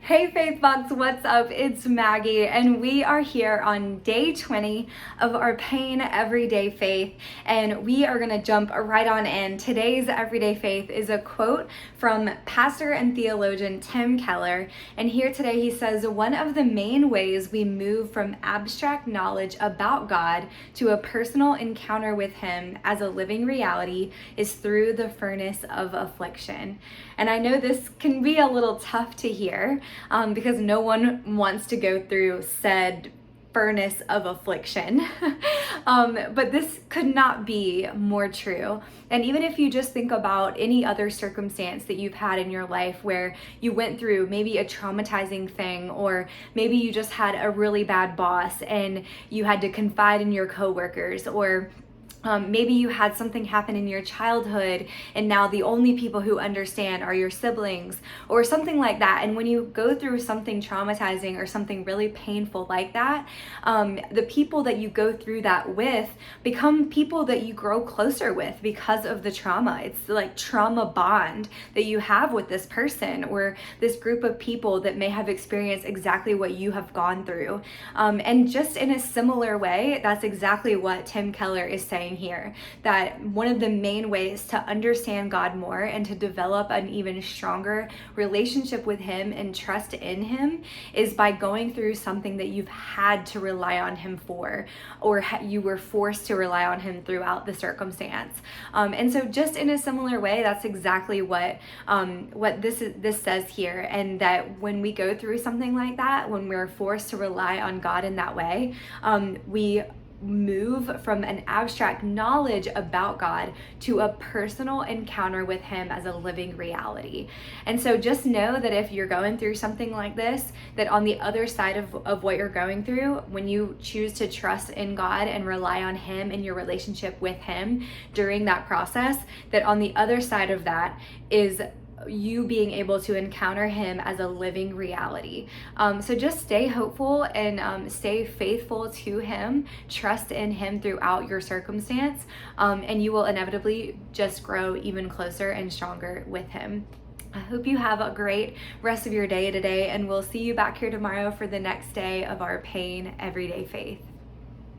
Hey Faithbox, what's up? It's Maggie, and we are here on day 20 of our Pain Everyday Faith, and we are going to jump right on in. Today's Everyday Faith is a quote from pastor and theologian Tim Keller, and here today he says, one of the main ways we move from abstract knowledge about God to a personal encounter with Him as a living reality is through the furnace of affliction. And I know this can be a little tough to hear, because no one wants to go through said furnace of affliction. But this could not be more true. And even if you just think about any other circumstance that you've had in your life where you went through maybe a traumatizing thing, or maybe you just had a really bad boss and you had to confide in your coworkers, or maybe you had something happen in your childhood and now the only people who understand are your siblings or something like that. And when you go through something traumatizing or something really painful like that, the people that you go through that with become people that you grow closer with because of the trauma. It's like trauma bond that you have with this person or this group of people that may have experienced exactly what you have gone through. And just in a similar way, that's exactly what Tim Keller is saying here, that one of the main ways to understand God more and to develop an even stronger relationship with Him and trust in Him is by going through something that you've had to rely on Him for, or you were forced to rely on Him throughout the circumstance. And so just in a similar way, that's exactly what this says here. And that when we go through something like that, when we're forced to rely on God in that way, we move from an abstract knowledge about God to a personal encounter with Him as a living reality. And so just know that if you're going through something like this, that on the other side of what you're going through, when you choose to trust in God and rely on Him and your relationship with Him during that process, that on the other side of that is you being able to encounter Him as a living reality. So just stay hopeful and stay faithful to Him. Trust in Him throughout your circumstance, and you will inevitably just grow even closer and stronger with Him. I hope you have a great rest of your day today, and we'll see you back here tomorrow for the next day of our Pain Everyday Faith.